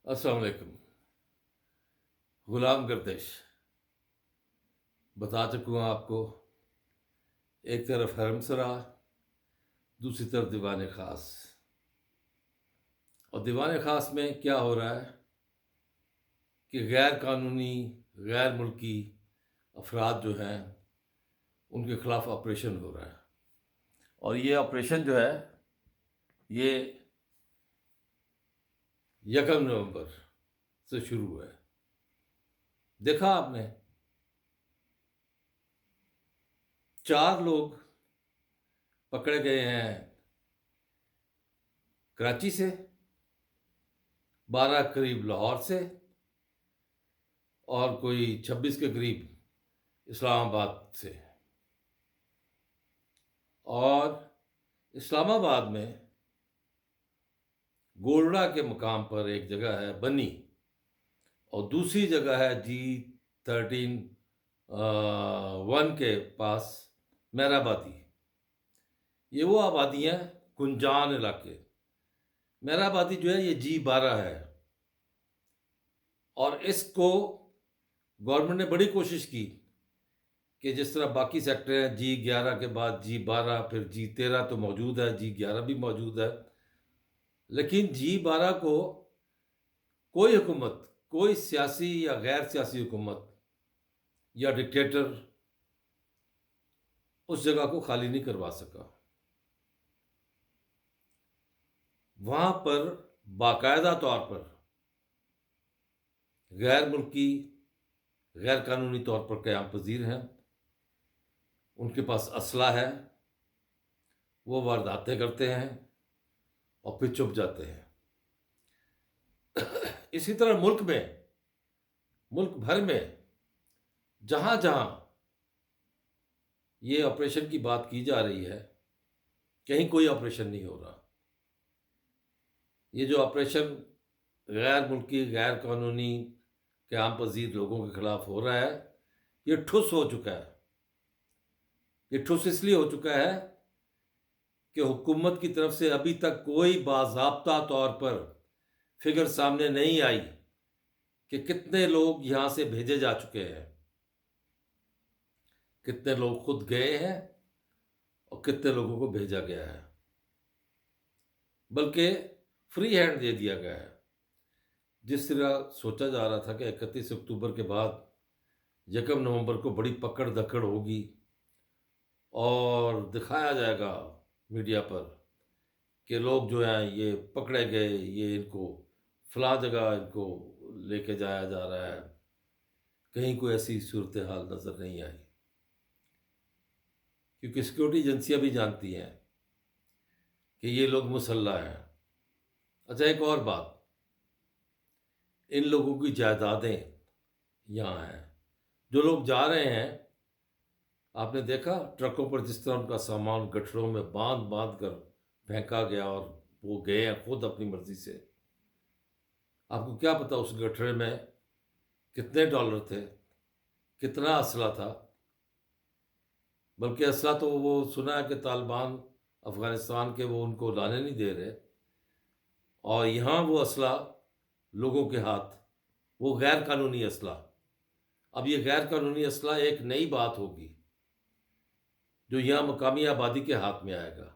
السلام علیکم۔ غلام گردش بتا چکا ہوں آپ کو، ایک طرف حرم سرا، دوسری طرف دیوان خاص۔ اور دیوان خاص میں کیا ہو رہا ہے کہ غیر قانونی، غیر ملکی افراد جو ہیں ان کے خلاف آپریشن ہو رہا ہے، اور یہ آپریشن جو ہے یہ 1 نومبر سے شروع ہے۔ دیکھا آپ نے 4 لوگ پکڑے گئے ہیں کراچی سے، 12 قریب لاہور سے، اور کوئی 26 کے قریب اسلام آباد سے۔ اور اسلام آباد میں گولڑا کے مقام پر ایک جگہ ہے بنی، اور دوسری جگہ ہے G13 1 کے پاس مہرآبادی۔ یہ وہ آبادیاں کنجان علاقے۔ مہرآبادی جو ہے یہ G12 ہے، اور اس کو گورنمنٹ نے بڑی کوشش کی کہ جس طرح باقی سیکٹر ہیں G11 کے بعد G12، پھر G13 تو موجود ہے، G11 بھی موجود ہے، لیکن G12 کو کوئی حکومت، کوئی سیاسی یا غیر سیاسی حکومت یا ڈکٹیٹر اس جگہ کو خالی نہیں کروا سکا۔ وہاں پر باقاعدہ طور پر غیر ملکی، غیر قانونی طور پر قیام پذیر ہیں، ان کے پاس اسلحہ ہے، وہ وارداتیں کرتے ہیں اور پھر چھپ جاتے ہیں۔ اسی طرح ملک بھر میں جہاں جہاں یہ آپریشن کی بات کی جا رہی ہے، کہیں کوئی آپریشن نہیں ہو رہا۔ یہ جو آپریشن غیر ملکی، غیر قانونی قیام پذیر لوگوں کے خلاف ہو رہا ہے، یہ ٹھس ہو چکا ہے۔ یہ ٹھس اس لیے ہو چکا ہے کہ حکومت کی طرف سے ابھی تک کوئی باضابطہ طور پر فگر سامنے نہیں آئی کہ کتنے لوگ یہاں سے بھیجے جا چکے ہیں، کتنے لوگ خود گئے ہیں اور کتنے لوگوں کو بھیجا گیا ہے، بلکہ فری ہینڈ دے دیا گیا ہے۔ جس طرح سوچا جا رہا تھا کہ 31 اکتوبر کے بعد 1 نومبر کو بڑی پکڑ دھکڑ ہوگی اور دکھایا جائے گا میڈیا پر کہ لوگ جو ہیں یہ پکڑے گئے، یہ ان کو فلاں جگہ ان کو لے کے جایا جا رہا ہے، کہیں کوئی ایسی صورتحال نظر نہیں آئی، کیونکہ سیکورٹی ایجنسیاں بھی جانتی ہیں کہ یہ لوگ مسلح ہیں۔ اچھا، ایک اور بات، ان لوگوں کی جائیدادیں یہاں ہیں۔ جو لوگ جا رہے ہیں، آپ نے دیکھا ٹرکوں پر جس طرح ان کا سامان گٹھڑوں میں باندھ باندھ کر پھینکا گیا، اور وہ گئے ہیں خود اپنی مرضی سے۔ آپ کو کیا پتا اس گٹھڑے میں کتنے ڈالر تھے، کتنا اسلحہ تھا؟ بلکہ اسلحہ تو وہ سنا ہے کہ طالبان افغانستان کے وہ ان کو لانے نہیں دے رہے، اور یہاں وہ اسلحہ لوگوں کے ہاتھ، وہ غیر قانونی اسلحہ۔ اب یہ غیر قانونی اسلحہ ایک نئی بات ہوگی جو یہاں مقامی آبادی کے ہاتھ میں آئے گا،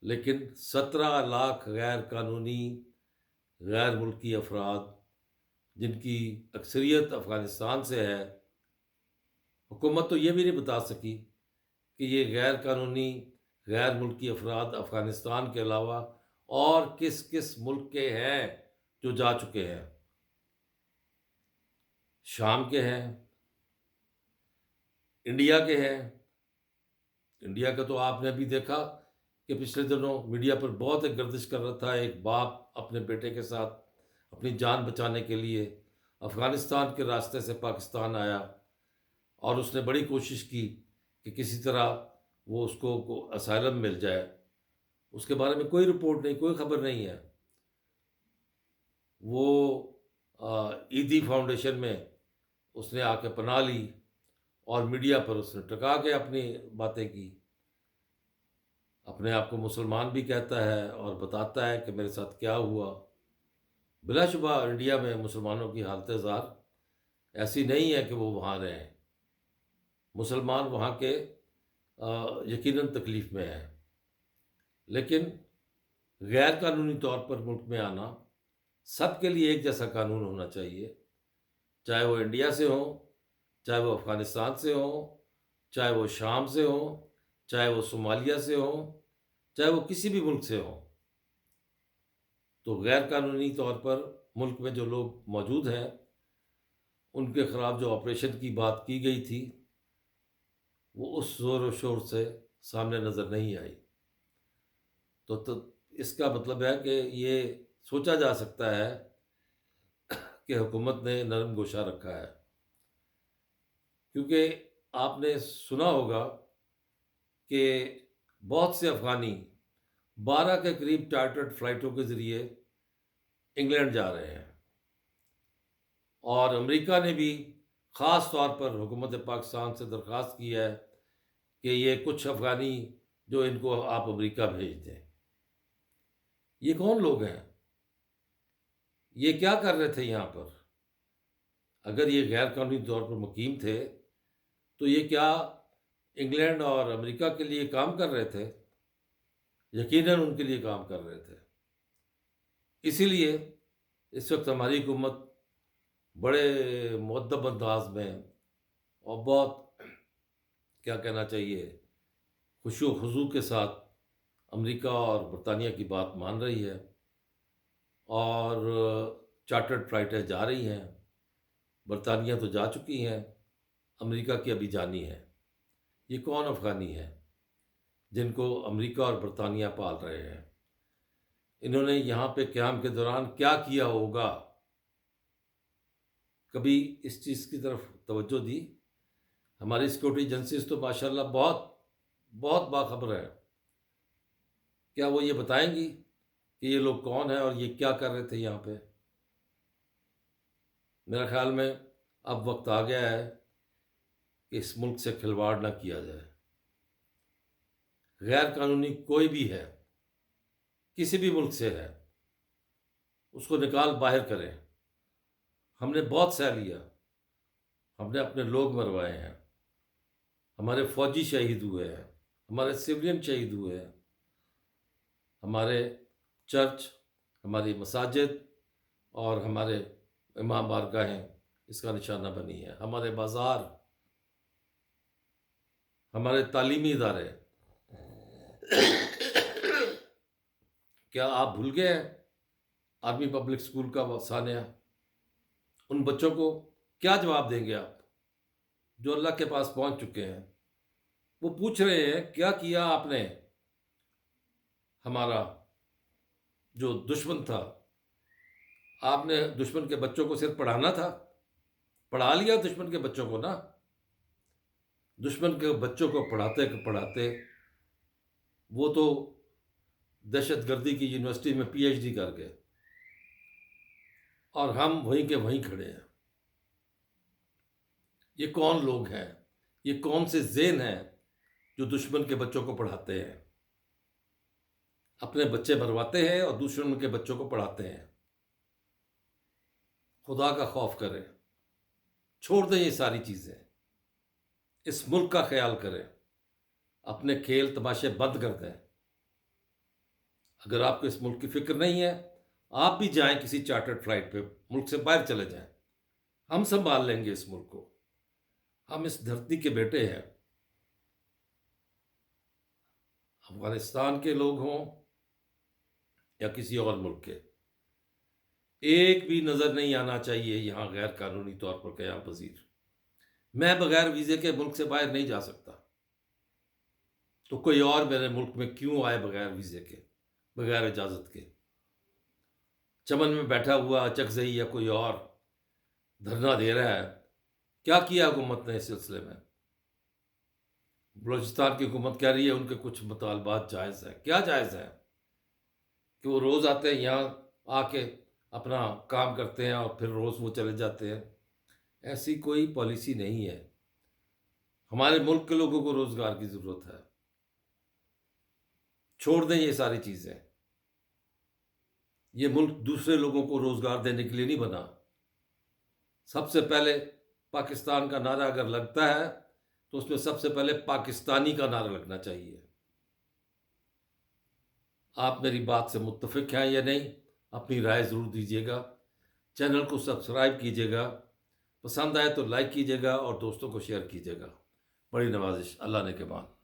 لیکن 17 لاکھ غیر قانونی، غیر ملکی افراد جن کی اکثریت افغانستان سے ہے، حکومت تو یہ بھی نہیں بتا سکی کہ یہ غیر قانونی، غیر ملکی افراد افغانستان کے علاوہ اور کس کس ملک کے ہیں جو جا چکے ہیں۔ شام کے ہیں، انڈیا کے ہیں۔ انڈیا کا تو آپ نے بھی دیکھا کہ پچھلے دنوں میڈیا پر بہت ایک گردش کر رہا تھا، ایک باپ اپنے بیٹے کے ساتھ اپنی جان بچانے کے لیے افغانستان کے راستے سے پاکستان آیا، اور اس نے بڑی کوشش کی کہ کسی طرح وہ اس کو اسائلم مل جائے۔ اس کے بارے میں کوئی رپورٹ نہیں، کوئی خبر نہیں ہے۔ وہ ایدی فاؤنڈیشن میں اس نے آ کے پناہ لی، اور میڈیا پر اس نے ٹکا کے اپنی باتیں کی، اپنے آپ کو مسلمان بھی کہتا ہے اور بتاتا ہے کہ میرے ساتھ کیا ہوا۔ بلا شبہ انڈیا میں مسلمانوں کی حالت زار ایسی نہیں ہے کہ وہ وہاں رہیں، مسلمان وہاں کے یقیناً تکلیف میں ہیں، لیکن غیر قانونی طور پر ملک میں آنا سب کے لیے ایک جیسا قانون ہونا چاہیے، چاہے وہ انڈیا سے ہوں، چاہے وہ افغانستان سے ہوں، چاہے وہ شام سے ہوں، چاہے وہ صومالیہ سے ہوں، چاہے وہ کسی بھی ملک سے ہوں۔ تو غیر قانونی طور پر ملک میں جو لوگ موجود ہیں ان کے خلاف جو آپریشن کی بات کی گئی تھی وہ اس زور و شور سے سامنے نظر نہیں آئی۔ تو اس کا مطلب ہے کہ یہ سوچا جا سکتا ہے کہ حکومت نے نرم گوشہ رکھا ہے، کیونکہ آپ نے سنا ہوگا کہ بہت سے افغانی 12 کے قریب چارٹرڈ فلائٹوں کے ذریعے انگلینڈ جا رہے ہیں، اور امریکہ نے بھی خاص طور پر حکومت پاکستان سے درخواست کی ہے کہ یہ کچھ افغانی جو ان کو آپ امریکہ بھیج دیں۔ یہ کون لوگ ہیں؟ یہ کیا کر رہے تھے یہاں پر؟ اگر یہ غیر قانونی طور پر مقیم تھے تو یہ کیا انگلینڈ اور امریکہ کے لیے کام کر رہے تھے؟ یقیناً ان کے لیے کام کر رہے تھے۔ اسی لیے اس وقت ہماری حکومت بڑے مؤدب انداز میں اور بہت کیا کہنا چاہیے خشوع و خضوع کے ساتھ امریکہ اور برطانیہ کی بات مان رہی ہے، اور چارٹرڈ فلائٹیں جا رہی ہیں۔ برطانیہ تو جا چکی ہیں، امریکہ کی ابھی جانی ہے۔ یہ کون افغانی ہے جن کو امریکہ اور برطانیہ پال رہے ہیں؟ انہوں نے یہاں پہ قیام کے دوران کیا کیا ہوگا؟ کبھی اس چیز کی طرف توجہ دی؟ ہماری سیکورٹی ایجنسیز تو ماشاءاللہ بہت بہت باخبر ہے۔ کیا وہ یہ بتائیں گی کہ یہ لوگ کون ہیں اور یہ کیا کر رہے تھے یہاں پہ؟ میرے خیال میں اب وقت آ گیا ہے کہ اس ملک سے کھلواڑ نہ کیا جائے۔ غیر قانونی کوئی بھی ہے، کسی بھی ملک سے ہے، اس کو نکال باہر کریں۔ ہم نے بہت سہ لیا، ہم نے اپنے لوگ مروائے ہیں، ہمارے فوجی شہید ہوئے ہیں، ہمارے سویلین شہید ہوئے ہیں، ہمارے چرچ، ہماری مساجد اور ہمارے امام بارگاہیں اس کا نشانہ بنی ہے، ہمارے بازار، ہمارے تعلیمی ادارے۔ کیا آپ بھول گئے ہیں آرمی پبلک اسکول کا سانحہ؟ ان بچوں کو کیا جواب دیں گے آپ جو اللہ کے پاس پہنچ چکے ہیں؟ وہ پوچھ رہے ہیں کیا کیا آپ نے؟ ہمارا جو دشمن تھا، آپ نے دشمن کے بچوں کو صرف پڑھانا تھا، پڑھا لیا دشمن کے بچوں کو نا۔ دشمن کے بچوں کو پڑھاتے پڑھاتے وہ تو دہشت گردی کی یونیورسٹی میں پی ایچ ڈی کر گئے، اور ہم وہیں کے وہیں کھڑے ہیں۔ یہ کون لوگ ہیں؟ یہ کون سے ذہن ہیں جو دشمن کے بچوں کو پڑھاتے ہیں؟ اپنے بچے مرواتے ہیں اور دشمن کے بچوں کو پڑھاتے ہیں۔ خدا کا خوف کریں، چھوڑ دیں یہ ساری چیزیں، اس ملک کا خیال کریں، اپنے کھیل تماشے بند کر دیں۔ اگر آپ کو اس ملک کی فکر نہیں ہے، آپ بھی جائیں کسی چارٹرڈ فلائٹ پہ، ملک سے باہر چلے جائیں، ہم سنبھال لیں گے اس ملک کو۔ ہم اس دھرتی کے بیٹے ہیں، افغانستان کے لوگ ہوں یا کسی اور ملک کے، ایک بھی نظر نہیں آنا چاہیے یہاں غیر قانونی طور پر قیام پذیر۔ میں بغیر ویزے کے ملک سے باہر نہیں جا سکتا، تو کوئی اور میرے ملک میں کیوں آئے بغیر ویزے کے، بغیر اجازت کے؟ چمن میں بیٹھا ہوا چکزئی یا کوئی اور دھرنا دے رہا ہے، کیا کیا حکومت نے اس سلسلے میں؟ بلوچستان کی حکومت کہہ رہی ہے ان کے کچھ مطالبات جائز ہیں۔ کیا جائز ہیں؟ کہ وہ روز آتے ہیں یہاں آ کے اپنا کام کرتے ہیں اور پھر روز وہ چلے جاتے ہیں؟ ایسی کوئی پالیسی نہیں ہے۔ ہمارے ملک کے لوگوں کو روزگار کی ضرورت ہے۔ چھوڑ دیں یہ ساری چیزیں۔ یہ ملک دوسرے لوگوں کو روزگار دینے کے لیے نہیں بنا. سب سے پہلے پاکستان کا نعرہ اگر لگتا ہے تو اس میں سب سے پہلے پاکستانی کا نعرہ لگنا چاہیے. آپ میری بات سے متفق ہیں یا نہیں؟ اپنی رائے ضرور دیجیے گا. چینل کو سبسکرائب کیجیے گا. پسند آئے تو لائک کیجیے گا اور دوستوں کو شیئر کیجیے گا. بڑی نوازش. اللہ نے کے بعد.